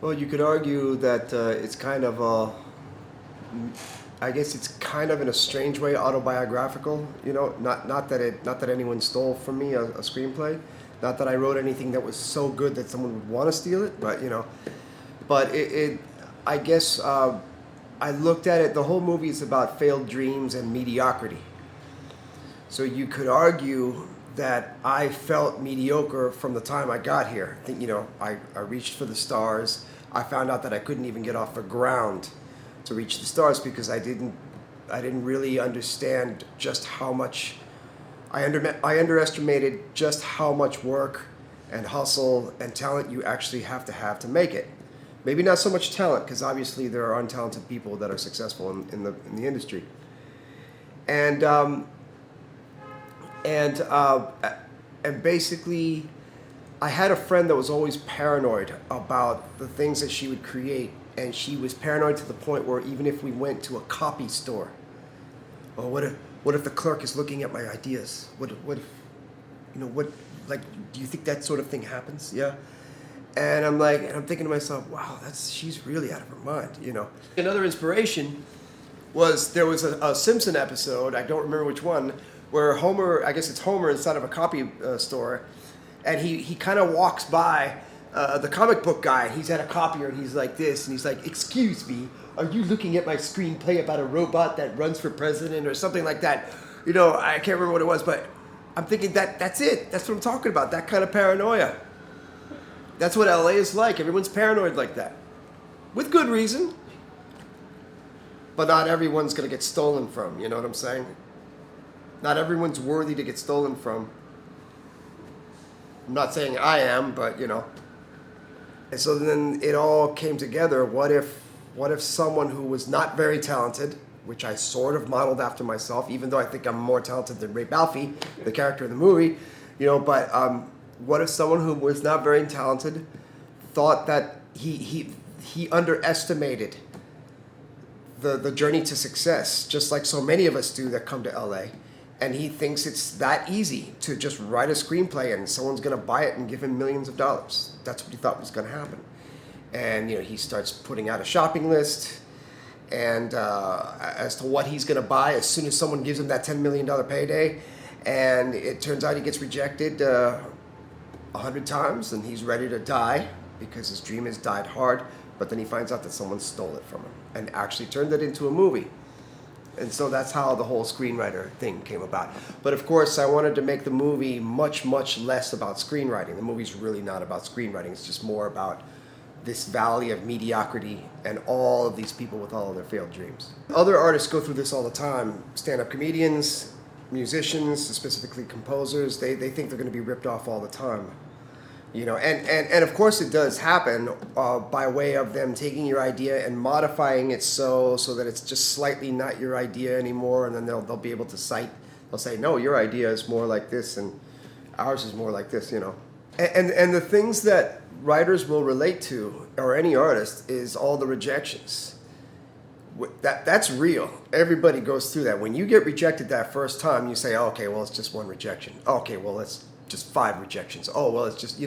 Well, you could argue that it's kind of I guess it's kind of in a strange way autobiographical. You know, not that anyone stole from me a screenplay, not that I wrote anything that was so good that someone would want to steal it, but but it I guess I looked at it. The whole movie is about failed dreams and mediocrity. So you could argue that I felt mediocre from the time I got here. I think, I reached for the stars. I found out that I couldn't even get off the ground to reach the stars because I didn't really understand just how much I underestimated just how much work and hustle and talent you actually have to make it. Maybe not so much talent, because obviously there are untalented people that are successful in the industry. And and uh, and basically, I had a friend that was always paranoid about the things that she would create, and she was paranoid to the point where even if we went to a copy store, or what if the clerk is looking at my ideas? What if what, like, do you think that sort of thing happens? Yeah. And I'm thinking to myself, wow, she's really out of her mind. Another inspiration was there was a Simpson episode, I don't remember which one, where Homer, I guess it's Homer inside of a copy store, and he kind of walks by the comic book guy. He's at a copier, and he's like this, and he's like, "Excuse me, are you looking at my screenplay about a robot that runs for president or something like that?" I can't remember what it was, but I'm thinking that's it. That's what I'm talking about. That kind of paranoia. That's what LA is like. Everyone's paranoid like that, with good reason. But not everyone's gonna get stolen from. You know what I'm saying? Not everyone's worthy to get stolen from. I'm not saying I am, but. And so then it all came together. What if someone who was not very talented, which I sort of modeled after myself, even though I think I'm more talented than Ray Balfe, the character in the movie, but what if someone who was not very talented thought that he underestimated the journey to success, just like so many of us do that come to LA. And he thinks it's that easy to just write a screenplay and someone's going to buy it and give him millions of dollars. That's what he thought was going to happen. And he starts putting out a shopping list and as to what he's going to buy as soon as someone gives him that $10 million payday. And it turns out he gets rejected 100 times and he's ready to die because his dream has died hard. But then he finds out that someone stole it from him and actually turned it into a movie. And so that's how the whole screenwriter thing came about. But of course, I wanted to make the movie much, much less about screenwriting. The movie's really not about screenwriting. It's just more about this valley of mediocrity and all of these people with all of their failed dreams. Other artists go through this all the time. Stand-up comedians, musicians, specifically composers, they think they're going to be ripped off all the time. And of course it does happen by way of them taking your idea and modifying it so that it's just slightly not your idea anymore, and then they'll be able to they'll say, no, your idea is more like this and ours is more like this. And the things that writers will relate to, or any artist, is all the rejections. That's real. Everybody goes through that. When you get rejected that first time, you say, oh, okay, well, it's just one rejection. Okay, well, it's just 5 rejections. Oh, well, it's just,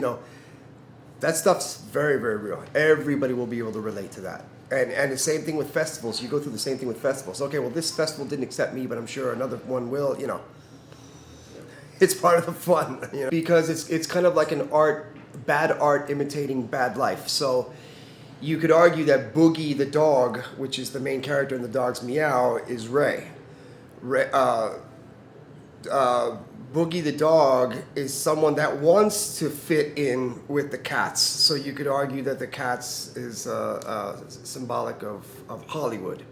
that stuff's very, very real. Everybody will be able to relate to that. And the same thing with festivals. You go through the same thing with festivals. Okay, well, this festival didn't accept me, but I'm sure another one will, It's part of the fun, because it's kind of like bad art imitating bad life. So you could argue that Boogie the dog, which is the main character in The Dog's Meow, is Ray. Boogie the dog is someone that wants to fit in with the cats. So you could argue that the cats is symbolic of Hollywood.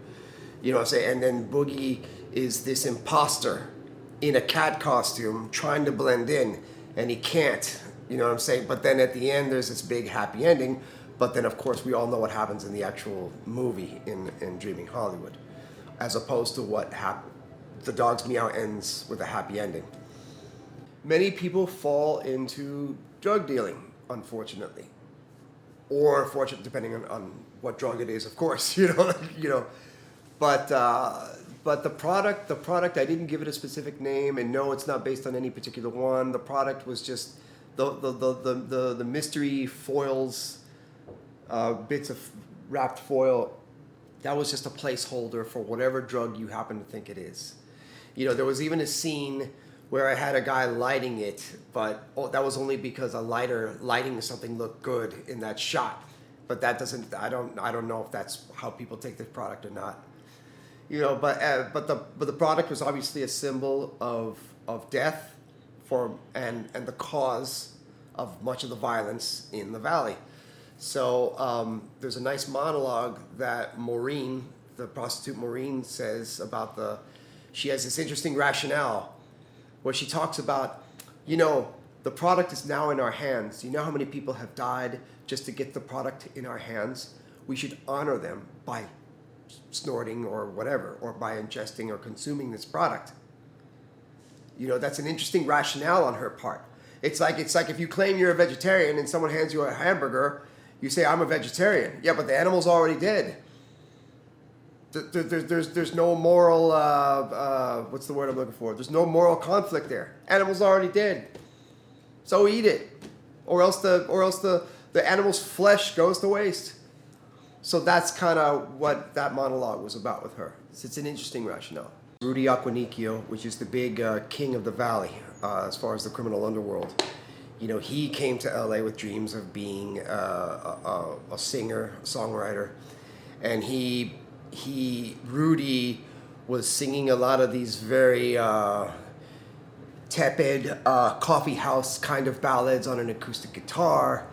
You know what I'm saying? And then Boogie is this imposter in a cat costume trying to blend in, and he can't. You know what I'm saying? But then at the end, there's this big happy ending. But then, of course, we all know what happens in the actual movie in Dreaming Hollywood, as opposed to what happened. The Dog's Meow ends with a happy ending. Many people fall into drug dealing, unfortunately, or fortunate, depending on what drug it is, of course. But the product, I didn't give it a specific name, and no, it's not based on any particular one. The product was just the mystery foils bits of wrapped foil. That was just a placeholder for whatever drug you happen to think it is. You know, there was even a scene where I had a guy lighting it, but that was only because a lighter lighting something looked good in that shot. But that doesn't. I don't know if that's how people take this product or not. You know, but the product was obviously a symbol of death and the cause of much of the violence in the valley. So there's a nice monologue that Maureen, the prostitute Maureen, says about she has this interesting rationale where she talks about, you know, the product is now in our hands. You know how many people have died just to get the product in our hands? We should honor them by snorting or whatever, or by ingesting or consuming this product. You know, that's an interesting rationale on her part. It's like if you claim you're a vegetarian and someone hands you a hamburger, you say, I'm a vegetarian. Yeah, but the animal's already dead. There's no moral, what's the word I'm looking for? There's no moral conflict there. Animal's already dead. So eat it. Or else the animal's flesh goes to waste. So that's kind of what that monologue was about with her. It's an interesting rationale. Rudy Aquanicchio, which is the big king of the valley as far as the criminal underworld. You know, he came to LA with dreams of being a singer, a songwriter, and Rudy was singing a lot of these very tepid coffee house kind of ballads on an acoustic guitar.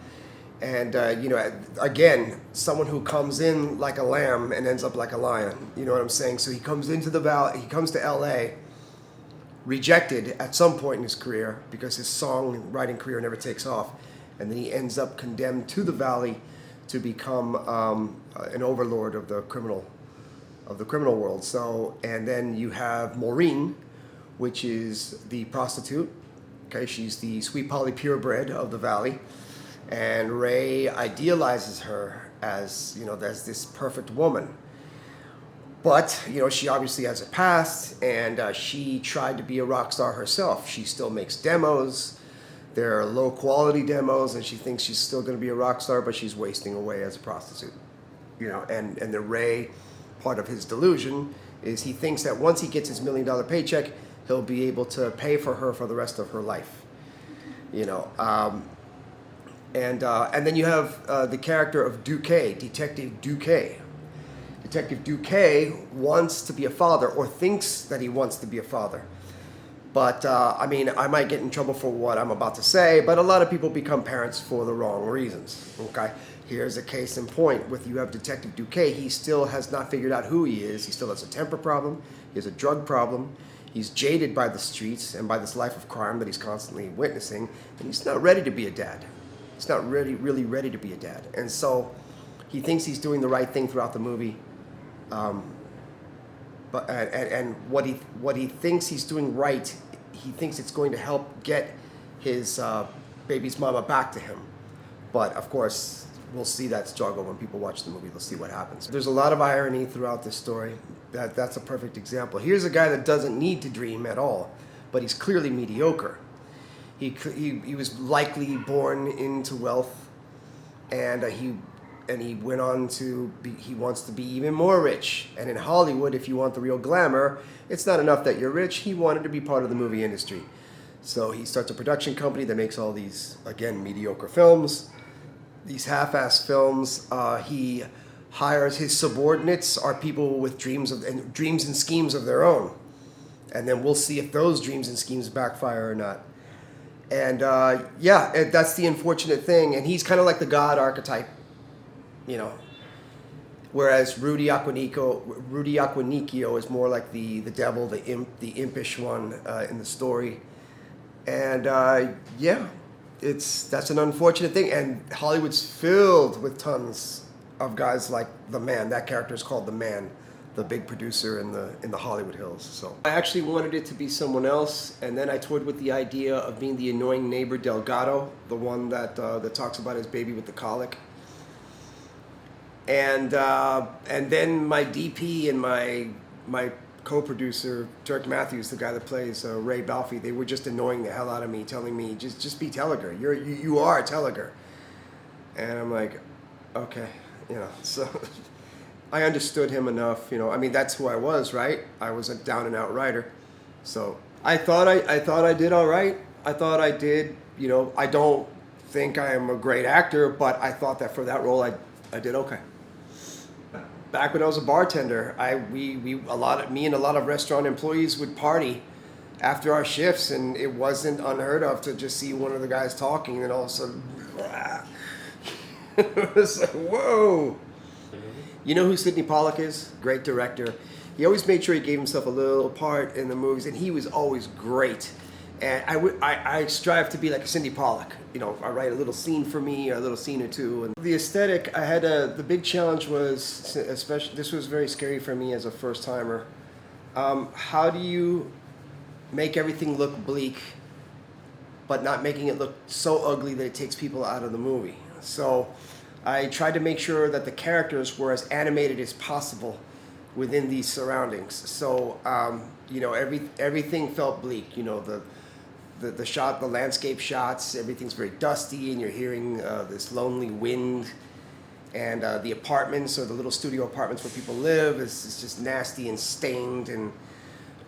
And, you know, again, someone who comes in like a lamb and ends up like a lion. You know what I'm saying? So he comes into the valley, he comes to LA, rejected at some point in his career because his songwriting career never takes off. And then he ends up condemned to the valley to become an overlord of the criminal world. So, and then you have Maureen, which is the prostitute. Okay, she's the sweet Polly purebred of the valley. And Ray idealizes her as, you know, as this perfect woman. But, you know, she obviously has a past, and she tried to be a rock star herself. She still makes demos. They're low quality demos, and she thinks she's still going to be a rock star, but she's wasting away as a prostitute. You know, and the Ray, part of his delusion is he thinks that once he gets his $1 million paycheck, he'll be able to pay for her for the rest of her life. You know, and then you have the character of Duque, Detective Duque. Detective Duque wants to be a father, or thinks that he wants to be a father. But, I mean, I might get in trouble for what I'm about to say, but a lot of people become parents for the wrong reasons, okay? Here's a case in point with you have Detective Duque. He still has not figured out who he is. He still has a temper problem. He has a drug problem. He's jaded by the streets and by this life of crime that he's constantly witnessing, and he's not ready to be a dad. He's not really ready to be a dad. And so he thinks he's doing the right thing throughout the movie. But what he thinks he's doing right, he thinks it's going to help get his baby's mama back to him. But of course, we'll see that struggle when people watch the movie. They'll see what happens. There's a lot of irony throughout this story. That's a perfect example. Here's a guy that doesn't need to dream at all, but he's clearly mediocre. He was likely born into wealth, and he went on to be, he wants to be even more rich. And in Hollywood, if you want the real glamour, it's not enough that you're rich. He wanted to be part of the movie industry. So he starts a production company that makes all these, again, mediocre films, these half-ass films. He hires his subordinates are people with dreams and schemes of their own. And then we'll see if those dreams and schemes backfire or not. And that's the unfortunate thing. And he's kind of like the God archetype, you know. Whereas Rudy Aquanicchio is more like the devil, the impish one in the story. And that's an unfortunate thing. And Hollywood's filled with tons of guys like the Man. That character is called the Man, the big producer in the Hollywood Hills. So I actually wanted it to be someone else, and then I toyed with the idea of being the annoying neighbor Delgado, the one that talks about his baby with the colic. And then my DP and my co-producer Dirk Matthews, the guy that plays Ray Balfe, they were just annoying the hell out of me, telling me just be Telliger. You are Telliger. And I'm like, Okay, so I understood him enough. I mean, that's who I was, right? I was a down and out writer. So I thought I did all right. I thought I did. I don't think I am a great actor, but I thought that for that role, I did okay. Back when I was a bartender, me and a lot of restaurant employees would party after our shifts, and it wasn't unheard of to just see one of the guys talking, and all of a sudden, it was like, whoa. You know who Sidney Pollack is? Great director. He always made sure he gave himself a little part in the movies, and he was always great. And I strive to be like a Cindy Pollock. I write a little scene for me, or a little scene or two. And the aesthetic, the big challenge was, especially, this was very scary for me as a first timer. How do you make everything look bleak, but not making it look so ugly that it takes people out of the movie? So I tried to make sure that the characters were as animated as possible within these surroundings. So everything felt bleak. The landscape shots, everything's very dusty, and you're hearing this lonely wind. And the apartments, or the little studio apartments where people live, is just nasty and stained and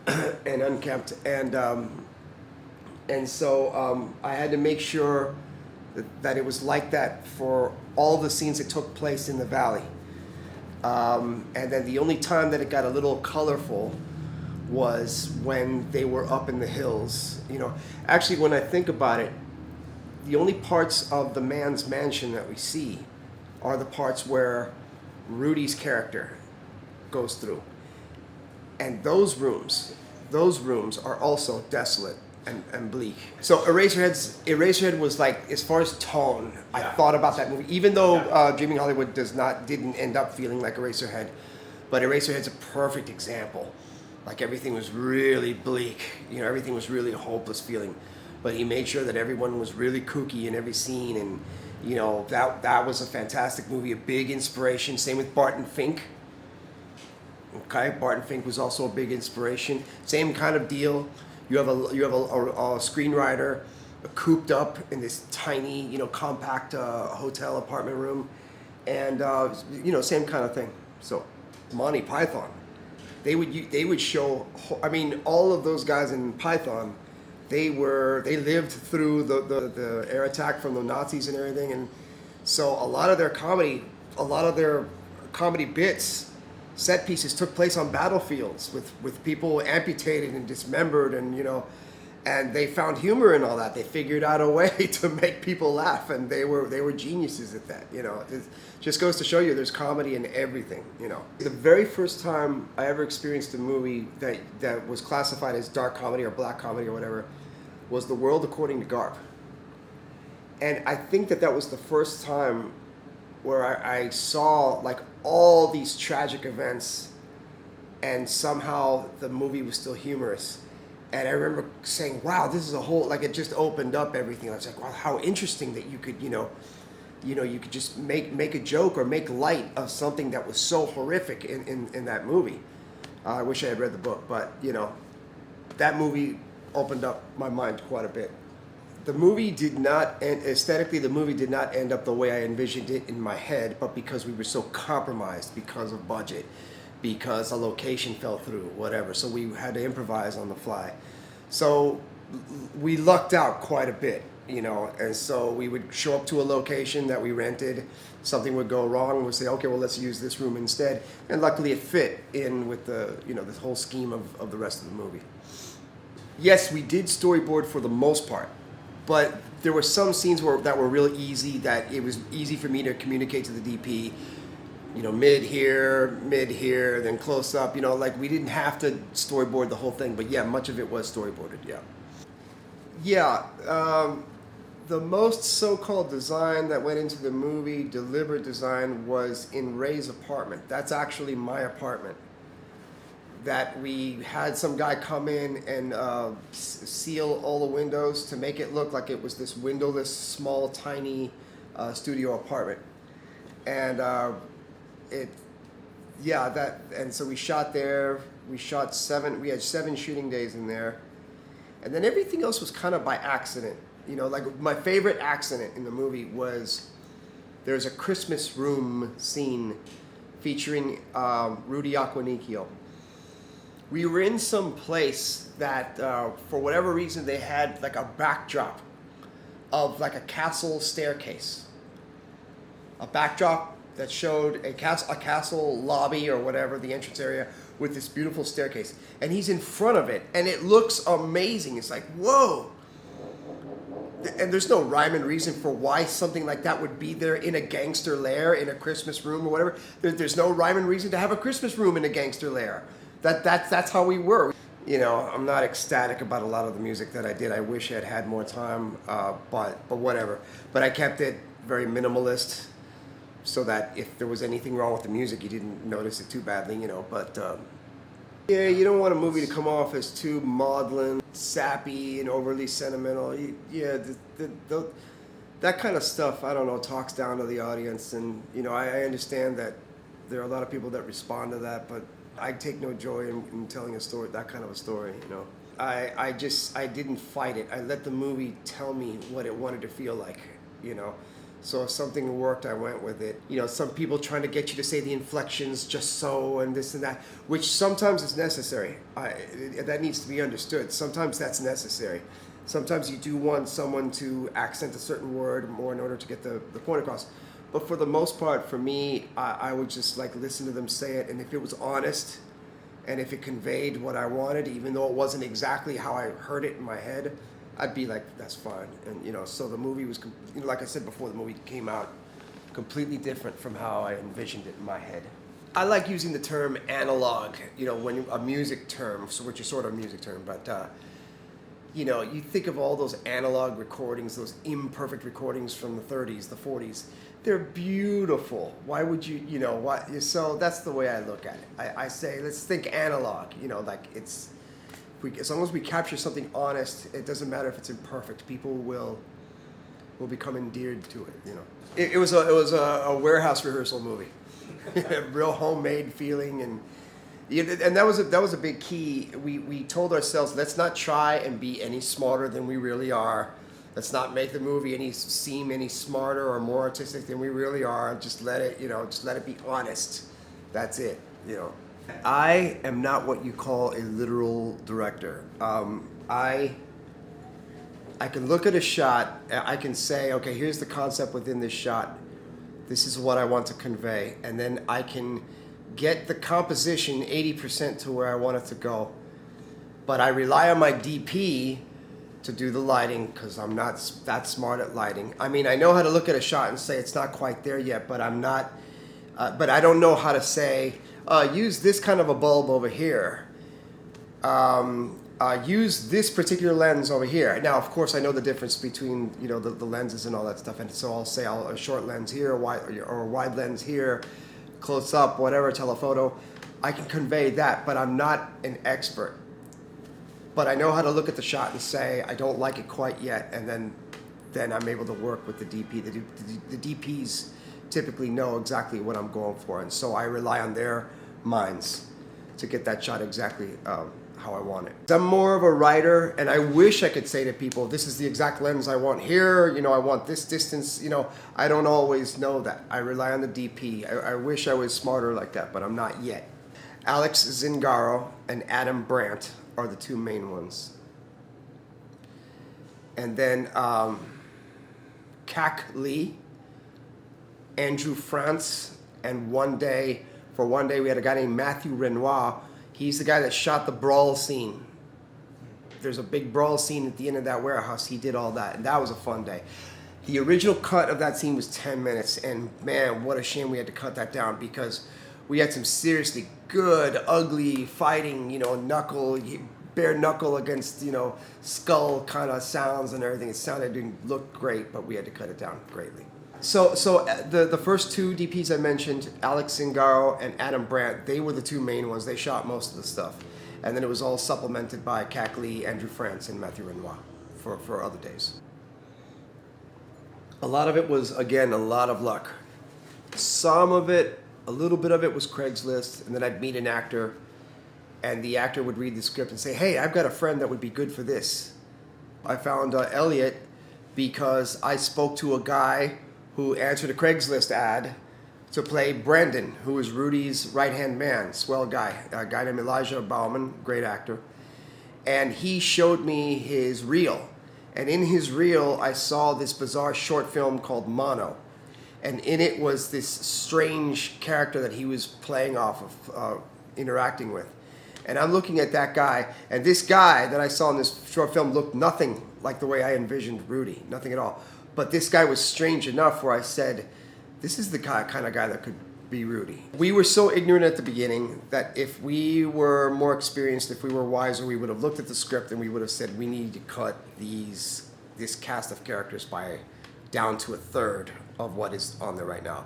and unkempt. And so I had to make sure that it was like that for all the scenes that took place in the valley. And then the only time that it got a little colorful was when they were up in the hills. Actually, when I think about it, the only parts of the man's mansion that we see are the parts where Rudy's character goes through. And those rooms are also desolate and bleak. So Eraserhead was like, as far as tone, I thought about that movie, even though Dreaming Hollywood didn't end up feeling like Eraserhead, but Eraserhead's a perfect example. Like, everything was really bleak, everything was really hopeless feeling, but he made sure that everyone was really kooky in every scene, and that was a fantastic movie, a big inspiration. Same with Barton Fink. Okay, Barton Fink was also a big inspiration. Same kind of deal. You have a screenwriter cooped up in this tiny, compact hotel apartment room, and same kind of thing. So Monty Python, they would show. I mean, all of those guys in Python, they lived through the air attack from the Nazis and everything, and so a lot of their comedy bits, set pieces, took place on battlefields with people amputated and dismembered, and they found humor in all that. They figured out a way to make people laugh, and they were geniuses at that. It just goes to show you there's comedy in everything. The very first time I ever experienced a movie that was classified as dark comedy or black comedy or whatever was The World According to Garp. And I think that was the first time where I saw like all these tragic events, and somehow the movie was still humorous. And I remember saying, wow, this is it just opened up everything. I was like, wow, how interesting that you could, you could just make a joke or make light of something that was so horrific in that movie. I wish I had read the book, but, that movie opened up my mind quite a bit. The movie did not, and aesthetically, the movie did not end up the way I envisioned it in my head, but because we were so compromised because of budget, because a location fell through, whatever. So we had to improvise on the fly. So we lucked out quite a bit, and so we would show up to a location that we rented, something would go wrong, we'd say, okay, well, let's use this room instead. And luckily it fit in with the whole scheme of the rest of the movie. Yes, we did storyboard for the most part, but there were some scenes that were really easy, that it was easy for me to communicate to the DP, mid here, then close up, we didn't have to storyboard the whole thing, but yeah, much of it was storyboarded, yeah. Yeah, the most so-called design that went into the movie, deliberate design, was in Ray's apartment. That's actually my apartment. That we had some guy come in and seal all the windows to make it look like it was this windowless, small, tiny studio apartment. And and so we shot there. We had 7 shooting days in there. And then everything else was kind of by accident. My favorite accident in the movie was there's a Christmas room scene featuring Rudy Aquanicchio. We were in some place that, for whatever reason, they had like a backdrop of like a castle staircase. A backdrop that showed a castle lobby or whatever, the entrance area, with this beautiful staircase. And he's in front of it, and it looks amazing. It's like, whoa. And there's no rhyme and reason for why something like that would be there in a gangster lair, in a Christmas room or whatever. There's no rhyme and reason to have a Christmas room in a gangster lair. That's how we were. You know, I'm not ecstatic about a lot of the music that I did. I wish I had had more time, but whatever. But I kept it very minimalist, so that if there was anything wrong with the music, you didn't notice it too badly, you know. But yeah, you don't want a movie to come off as too maudlin, sappy, and overly sentimental. Yeah, that kind of stuff, I don't know, talks down to the audience. And, you know, I understand that there are a lot of people that respond to that, but I take no joy in telling a story, that kind of a story, you know. I didn't fight it. I let the movie tell me what it wanted to feel like, you know. So if something worked, I went with it. You know, some people trying to get you to say the inflections just so and this and that, which sometimes is necessary. That needs to be understood. Sometimes that's necessary. Sometimes you do want someone to accent a certain word more in order to get the point across. But for the most part, for me, I would just like listen to them say it, and if it was honest, and if it conveyed what I wanted, even though it wasn't exactly how I heard it in my head, I'd be like, that's fine. And, you know, so the movie was, you know, like I said before, the movie came out completely different from how I envisioned it in my head. I like using the term analog, you know, when a music term, so which is sort of a music term, but, you know, you think of all those analog recordings, those imperfect recordings from the 30s, the 40s. They're beautiful. Why would you, you know, what? So that's the way I look at it. I say, let's think analog, you know, like it's, as long as we capture something honest, it doesn't matter if it's imperfect. People will become endeared to it. You know, it was a warehouse rehearsal movie, real homemade feeling, and that was a big key. We told ourselves, let's not try and be any smarter than we really are. Let's not make the movie seem any smarter or more artistic than we really are. Just let it be honest. That's it. You know. I am not what you call a literal director. I can look at a shot, I can say, okay, here's the concept within this shot. This is what I want to convey. And then I can get the composition 80% to where I want it to go. But I rely on my DP to do the lighting because I'm not that smart at lighting. I mean, I know how to look at a shot and say it's not quite there yet, but I'm not, but I don't know how to say, use this kind of a bulb over here. Use this particular lens over here. Now, of course, I know the difference between, you know, the lenses and all that stuff, and so I'll say a short lens here, or a wide lens here, close up, whatever, telephoto. I can convey that, but I'm not an expert. But I know how to look at the shot and say, I don't like it quite yet, and then I'm able to work with the DP. The DPs typically know exactly what I'm going for, and so I rely on their minds to get that shot exactly how I want it. I'm more of a writer, and I wish I could say to people, this is the exact lens I want here, you know, I want this distance, you know. I don't always know that. I rely on the DP. I wish I was smarter like that, but I'm not yet. Alex Zingaro and Adam Brandt are the two main ones. And then Kak Lee, Andrew France, and one day we had a guy named Matthew Renoir. He's the guy that shot the brawl scene. There's a big brawl scene at the end of that warehouse. He did all that, and that was a fun day. The original cut of that scene was 10 minutes, and man, what a shame we had to cut that down because we had some seriously good, ugly fighting, you know, bare knuckle against, you know, skull kind of sounds and everything. It didn't look great, but we had to cut it down greatly. So the first two DPs I mentioned, Alex Zingaro and Adam Brandt, they were the two main ones. They shot most of the stuff. And then it was all supplemented by Kak Lee, Andrew France, and Matthew Renoir for other days. A lot of it was, again, a lot of luck. Some of it, a little bit of it was Craigslist, and then I'd meet an actor, and the actor would read the script and say, hey, I've got a friend that would be good for this. I found Elliot because I spoke to a guy who answered a Craigslist ad to play Brandon, who was Rudy's right-hand man, swell guy, a guy named Elijah Bauman, great actor. And he showed me his reel. And in his reel, I saw this bizarre short film called Mono. And in it was this strange character that he was playing off of, interacting with. And I'm looking at that guy, and this guy that I saw in this short film looked nothing like the way I envisioned Rudy, nothing at all. But this guy was strange enough where I said, this is the kind of guy that could be Rudy. We were so ignorant at the beginning that if we were more experienced, if we were wiser, we would have looked at the script and we would have said, we need to cut this cast of characters by down to a third of what is on there right now.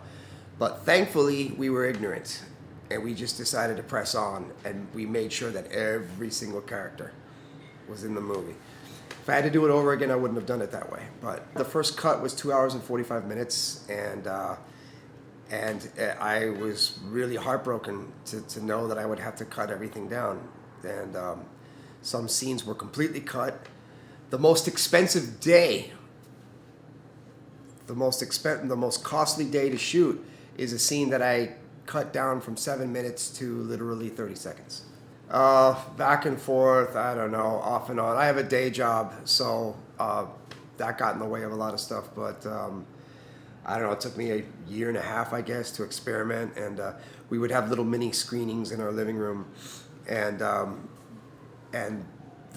But thankfully, we were ignorant. And we just decided to press on, and we made sure that every single character was in the movie. If I had to do it over again, I wouldn't have done it that way. But the first cut was 2 hours and 45 minutes, and I was really heartbroken to know that I would have to cut everything down. And some scenes were completely cut. The most expensive day, the most costly day to shoot is a scene that I cut down from 7 minutes to literally 30 seconds. Back and forth, I don't know, off and on. I have a day job, so that got in the way of a lot of stuff, but I don't know, it took me a year and a half, I guess, to experiment, and we would have little mini screenings in our living room, and the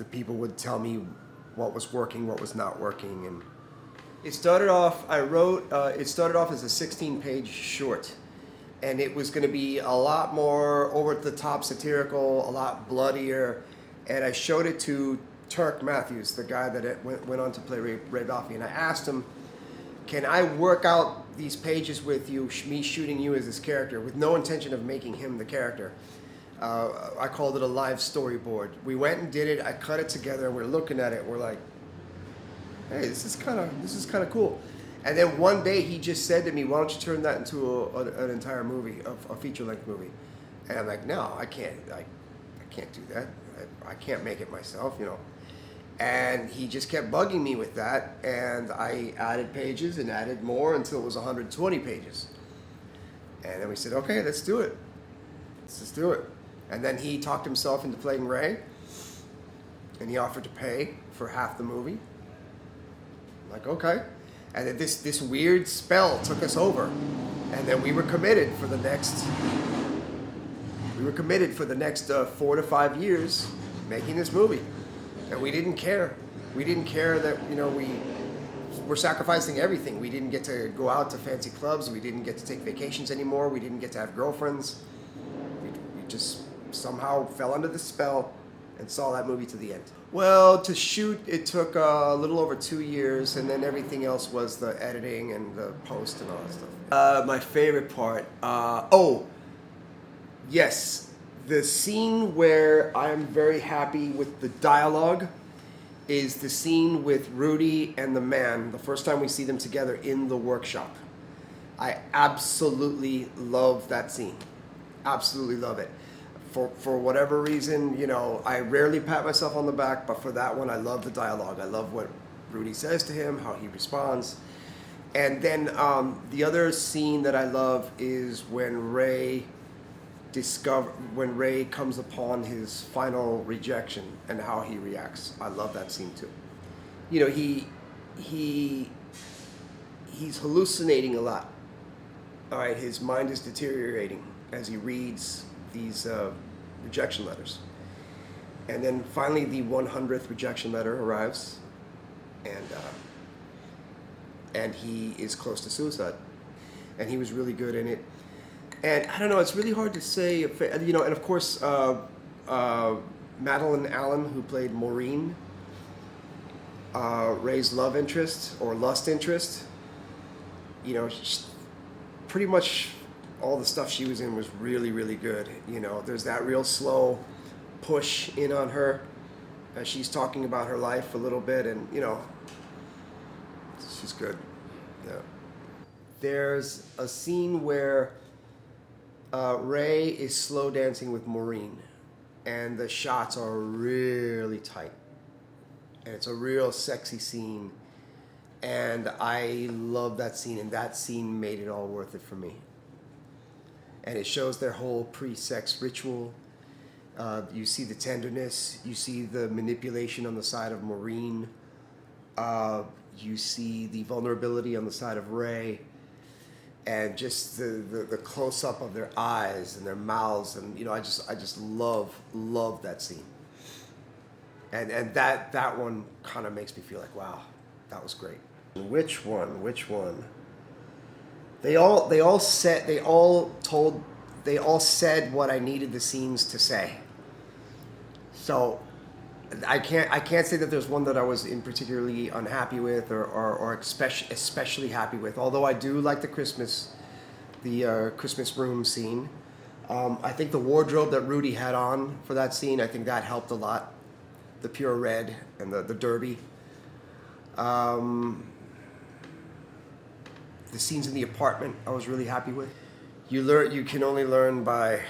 people would tell me what was working, what was not working, and it started off as a 16-page short. And it was going to be a lot more over-the-top satirical, a lot bloodier. And I showed it to Turk Matthews, the guy that went on to play Ray Balfe. And I asked him, can I work out these pages with you, me shooting you as this character, with no intention of making him the character? I called it a live storyboard. We went and did it. I cut it together, and we're looking at it. We're like, hey, this is kind of cool. And then one day he just said to me, why don't you turn that into an entire movie, a feature-length movie? And I'm like, no, I can't do that. I can't make it myself, you know. And he just kept bugging me with that, and I added pages and added more until it was 120 pages. And then we said, okay, let's do it. Let's just do it. And then he talked himself into playing Ray, and he offered to pay for half the movie. I'm like, okay. And then this weird spell took us over, and then we were committed for the next 4 to 5 years making this movie, and we didn't care. We didn't care that we were sacrificing everything. We didn't get to go out to fancy clubs. We didn't get to take vacations anymore. We didn't get to have girlfriends. We just somehow fell under the spell and saw that movie to the end. Well, to shoot, it took a little over 2 years, and then everything else was the editing and the post and all that stuff. My favorite part, yes, the scene where I'm very happy with the dialogue is the scene with Rudy and the man, the first time we see them together in the workshop. I absolutely love that scene. Absolutely love it. For whatever reason, I rarely pat myself on the back, but for that one, I love the dialogue. I love what Rudy says to him, how he responds. And then the other scene that I love is when Ray comes upon his final rejection and how he reacts. I love that scene too. He's hallucinating a lot. All right, his mind is deteriorating as he reads these rejection letters. And then finally the 100th rejection letter arrives, and he is close to suicide. And he was really good in it. And I don't know, it's really hard to say, and of course, Madeline Allen, who played Maureen, Ray's love interest, or lust interest, pretty much all the stuff she was in was really, really good. There's that real slow push in on her as she's talking about her life a little bit, and she's good. Yeah. There's a scene where Ray is slow dancing with Maureen, and the shots are really tight, and it's a real sexy scene. And I love that scene, and that scene made it all worth it for me. And it shows their whole pre-sex ritual. You see the tenderness, you see the manipulation on the side of Maureen, you see the vulnerability on the side of Ray, and just the close up of their eyes and their mouths, and I just love that scene. And that one kind of makes me feel like, wow, that was great. Which one? They all said what I needed the scenes to say. So I can't say that there's one that I was in particularly unhappy with or especially happy with. Although I do like the Christmas room scene. I think the wardrobe that Rudy had on for that scene, I think that helped a lot. The pure red and the derby. The scenes in the apartment, I was really happy with. You can only learn by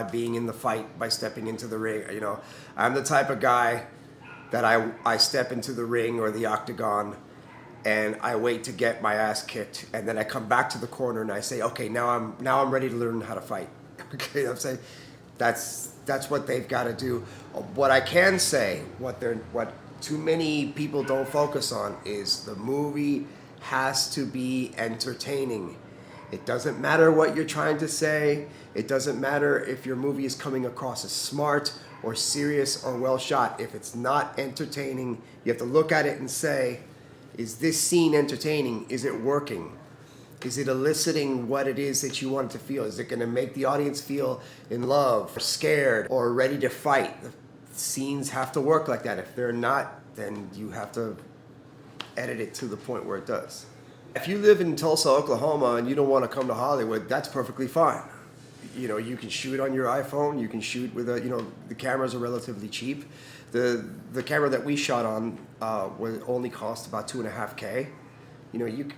being in the fight, by stepping into the ring. I'm the type of guy that I step into the ring or the octagon, and I wait to get my ass kicked, and then I come back to the corner and I say, okay, now I'm ready to learn how to fight. Okay, I'm saying that's what they've got to do. What I can say, what too many people don't focus on, is the movie has to be entertaining. It doesn't matter what you're trying to say. It doesn't matter if your movie is coming across as smart or serious or well shot. If it's not entertaining, you have to look at it and say, is this scene entertaining? Is it working? Is it eliciting what it is that you want it to feel? Is it going to make the audience feel in love or scared or ready to fight? The scenes have to work like that. If they're not, then you have to edit it to the point where it does. If you live in Tulsa, Oklahoma, and you don't want to come to Hollywood, that's perfectly fine. You can shoot on your iPhone. You can shoot with the cameras are relatively cheap. The camera that we shot on only cost about $2.5K.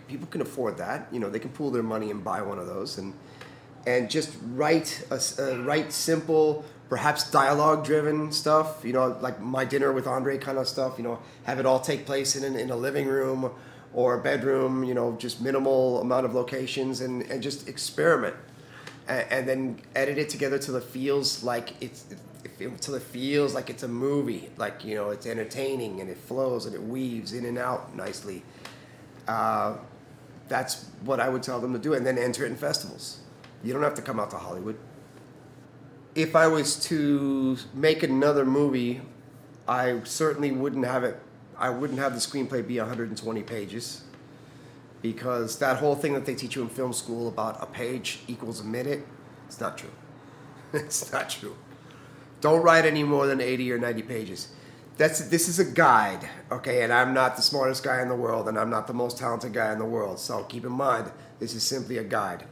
People can afford that. They can pool their money and buy one of those, and just write simple, perhaps dialogue-driven stuff. Like My Dinner with Andre kind of stuff. Have it all take place in a living room or a bedroom. Just minimal amount of locations, and just experiment, and then edit it together till it feels like it's a movie. Like it's entertaining and it flows and it weaves in and out nicely. That's what I would tell them to do, and then enter it in festivals. You don't have to come out to Hollywood. If I was to make another movie, I certainly wouldn't have it. I wouldn't have the screenplay be 120 pages, because that whole thing that they teach you in film school about a page equals a minute, it's not true. It's not true. Don't write any more than 80 or 90 pages. This is a guide, okay? And I'm not the smartest guy in the world, and I'm not the most talented guy in the world. So keep in mind, this is simply a guide.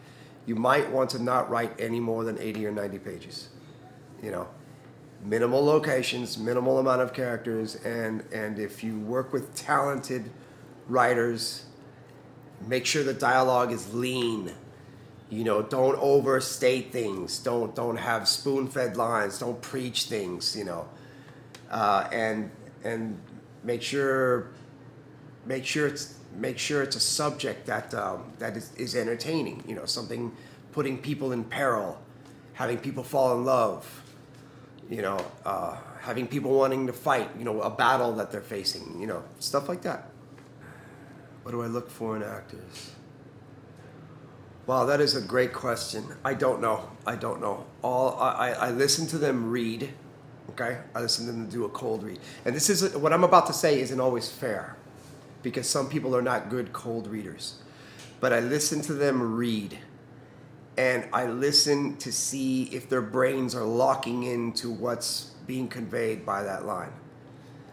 You might want to not write any more than 80 or 90 pages. Minimal locations, minimal amount of characters, and if you work with talented writers, make sure the dialogue is lean. Don't overstate things. Don't have spoon-fed lines. Don't preach things. And make sure it's a subject that is entertaining. Something putting people in peril, having people fall in love. Having people wanting to fight. A battle that they're facing. Stuff like that. What do I look for in actors? Wow, that is a great question. I don't know. I listen to them read. Okay, I listen to them do a cold read, and this is what I'm about to say isn't always fair, because some people are not good cold readers. But I listen to them read, and I listen to see if their brains are locking into what's being conveyed by that line.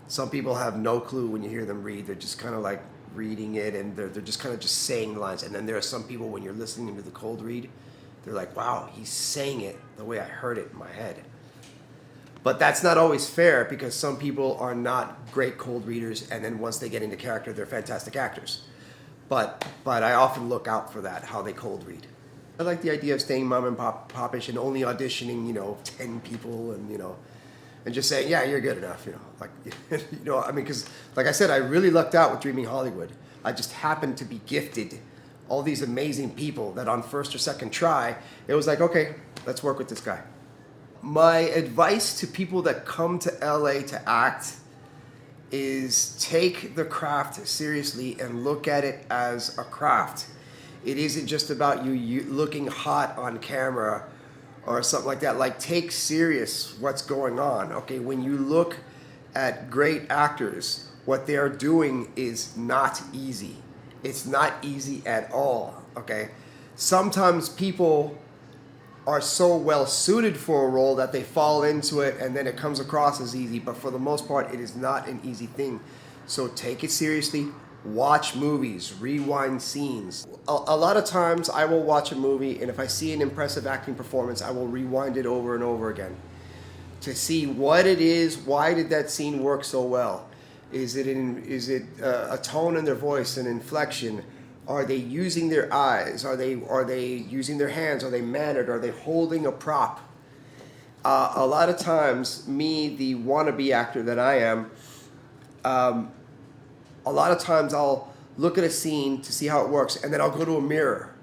Some people have no clue when you hear them read. They're just kind of like reading it, and they're just kind of just saying the lines. And then there are some people, when you're listening to the cold read, they're like, wow, he's saying it the way I heard it in my head. But that's not always fair, because some people are not great cold readers, and then once they get into character, they're fantastic actors. But I often look out for that, how they cold read. I like the idea of staying mom and popish and only auditioning, 10 people, and and just saying, yeah, you're good enough, you know, like, you know, I mean, because like I said, I really lucked out with Dreaming Hollywood. I just happened to be gifted all these amazing people that on first or second try, it was like, okay, let's work with this guy. My advice to people that come to LA to act is take the craft seriously and look at it as a craft. It isn't just about you looking hot on camera or something like that. Like, take serious what's going on. Okay, when you look at great actors, what they're doing is not easy. It's not easy at all. Okay, sometimes people are so well suited for a role that they fall into it and then it comes across as easy, but for the most part it is not an easy thing. So take it seriously, watch movies, rewind scenes. A lot of times I will watch a movie, and if I see an impressive acting performance, I will rewind it over and over again to see what it is. Why did that scene work so well? Is it a tone in their voice, an inflection? Are they using their eyes? Are they using their hands? Are they mannered? Are they holding a prop? A lot of times, me, the wannabe actor that I am, a lot of times I'll look at a scene to see how it works, and then I'll go to a mirror,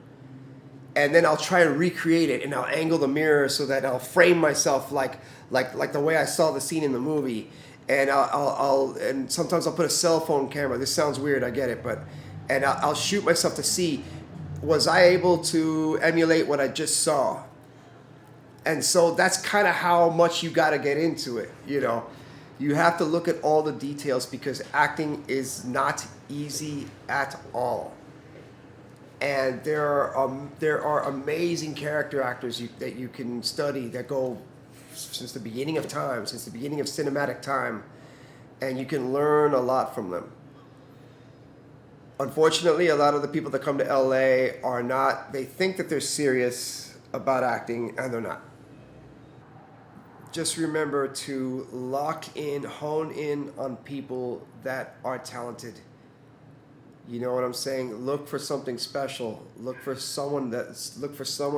and then I'll try and recreate it, and I'll angle the mirror so that I'll frame myself like the way I saw the scene in the movie, and and sometimes I'll put a cell phone camera. This sounds weird, I get it, but. And I'll shoot myself to see, was I able to emulate what I just saw? And so that's kind of how much you got to get into it, you know. You have to look at all the details because acting is not easy at all. And there are amazing character actors that you can study that go since the beginning of time, since the beginning of cinematic time, and you can learn a lot from them. Unfortunately, a lot of the people that come to LA are not, they think that they're serious about acting, and they're not. Just remember to lock in, hone in on people that are talented. You know what I'm saying? Look for something special. Look for someone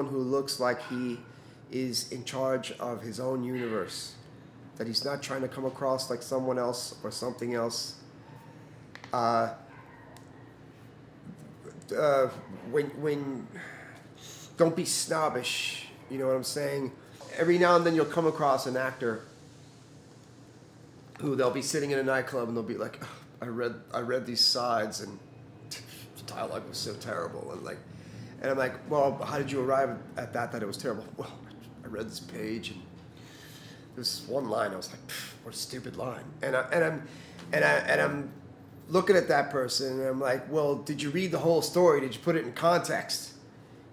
who looks like he is in charge of his own universe. That he's not trying to come across like someone else or something else. When don't be snobbish, you know what I'm saying? Every now and then you'll come across an actor who they'll be sitting in a nightclub and they'll be like, I read these sides and the dialogue was so terrible, and I'm like, well, how did you arrive at that it was terrible? Well, I read this page and there's one line I was like, what a stupid line, and I'm looking at that person and I'm like, well, did you read the whole story? Did you put it in context?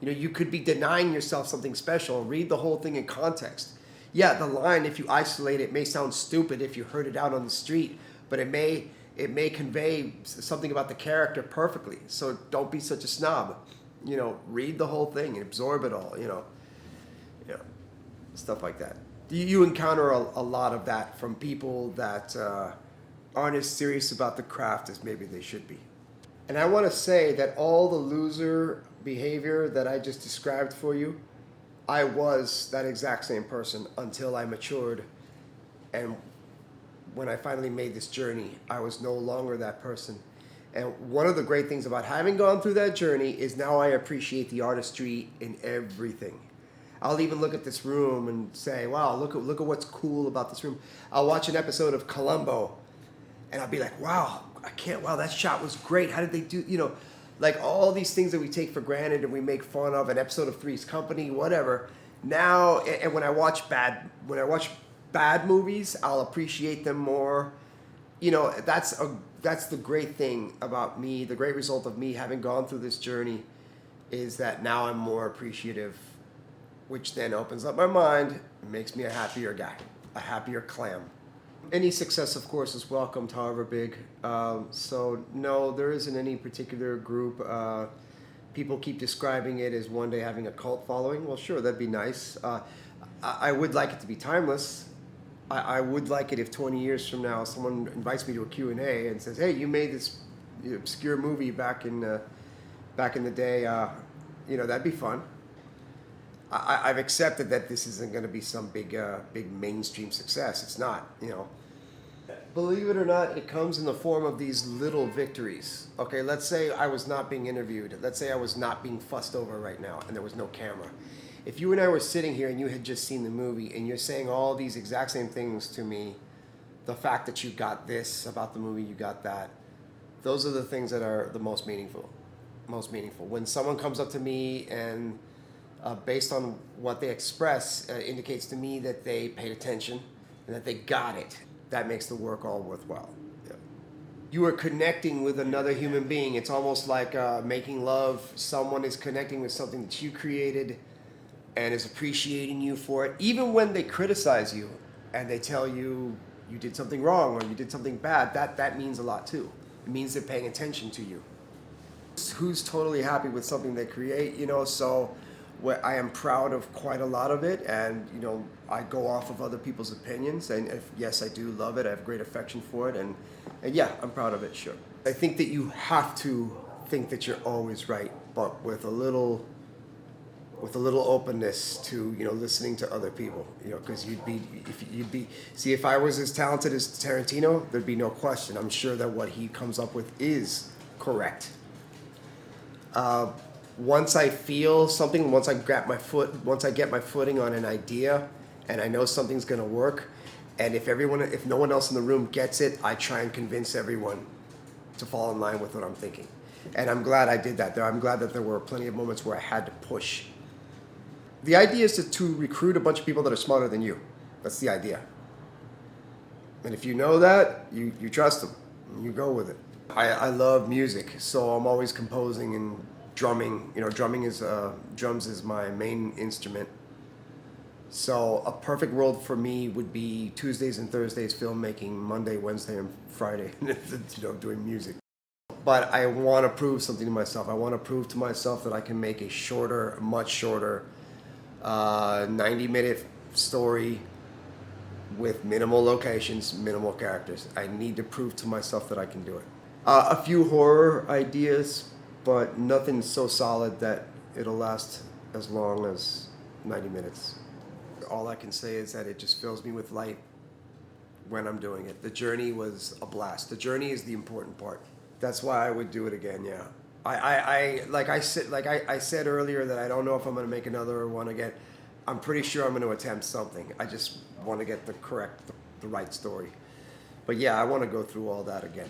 You know, you could be denying yourself something special. Read the whole thing in context. Yeah, the line, if you isolate it, may sound stupid if you heard it out on the street, but it may convey something about the character perfectly. So don't be such a snob. You know, read the whole thing and absorb it all, you know, stuff like that. You encounter a lot of that from people that aren't as serious about the craft as maybe they should be. And I want to say that all the loser behavior that I just described for you, I was that exact same person until I matured. And when I finally made this journey, I was no longer that person. And one of the great things about having gone through that journey is now I appreciate the artistry in everything. I'll even look at this room and say, wow, look at what's cool about this room. I'll watch an episode of Columbo and I'll be like, wow, that shot was great. How did they do, you know, like all these things that we take for granted and we make fun of, an episode of Three's Company, whatever. Now, and when I watch bad movies, I'll appreciate them more. You know, that's the great thing about me. The great result of me having gone through this journey is that now I'm more appreciative, which then opens up my mind and makes me a happier guy, a happier clam. Any success, of course, is welcomed, however big. So no, there isn't any particular group. People keep describing it as one day having a cult following. Well, sure, that'd be nice. I would like it to be timeless. I would like it if 20 years from now someone invites me to a Q&A and says, hey, you made this obscure movie back in the day. You know, that'd be fun. I've accepted that this isn't going to be some big mainstream success. It's not, you know. Believe it or not, it comes in the form of these little victories. Okay, let's say I was not being interviewed. Let's say I was not being fussed over right now and there was no camera. If you and I were sitting here and you had just seen the movie and you're saying all these exact same things to me, the fact that you got this about the movie, you got that, those are the things that are the most meaningful. Most meaningful. When someone comes up to me and based on what they express, indicates to me that they paid attention and that they got it. That makes the work all worthwhile. Yeah. You are connecting with another human being. It's almost like making love. Someone is connecting with something that you created and is appreciating you for it. Even when they criticize you and they tell you you did something wrong or you did something bad, that means a lot too. It means they're paying attention to you. Who's totally happy with something they create, you know, so I am proud of quite a lot of it, and you know, I go off of other people's opinions, and if, yes, I do love it. I have great affection for it, and yeah, I'm proud of it. Sure, I think that you have to think that you're always right, but with a little openness to, you know, listening to other people, you know, because if I was as talented as Tarantino, there'd be no question. I'm sure that what he comes up with is correct. Once I feel something, once I get my footing on an idea, and I know something's gonna work, and if no one else in the room gets it, I try and convince everyone to fall in line with what I'm thinking. And I'm glad I did that. I'm glad that there were plenty of moments where I had to push. The idea is to recruit a bunch of people that are smarter than you. That's the idea. And if you know that, you trust them, you go with it. I love music, so I'm always composing and drumming. You know, drums is my main instrument. So a perfect world for me would be Tuesdays and Thursdays filmmaking, Monday, Wednesday, and Friday, you know, doing music. But I want to prove something to myself. I want to prove to myself that I can make a much shorter, 90-minute story with minimal locations, minimal characters. I need to prove to myself that I can do it. A few horror ideas, but nothing so solid that it'll last as long as 90 minutes. All I can say is that it just fills me with light when I'm doing it. The journey was a blast. The journey is the important part. That's why I would do it again, yeah. I said earlier that I don't know if I'm going to make another one again. I'm pretty sure I'm going to attempt something. I just want to get the right story. But yeah, I want to go through all that again.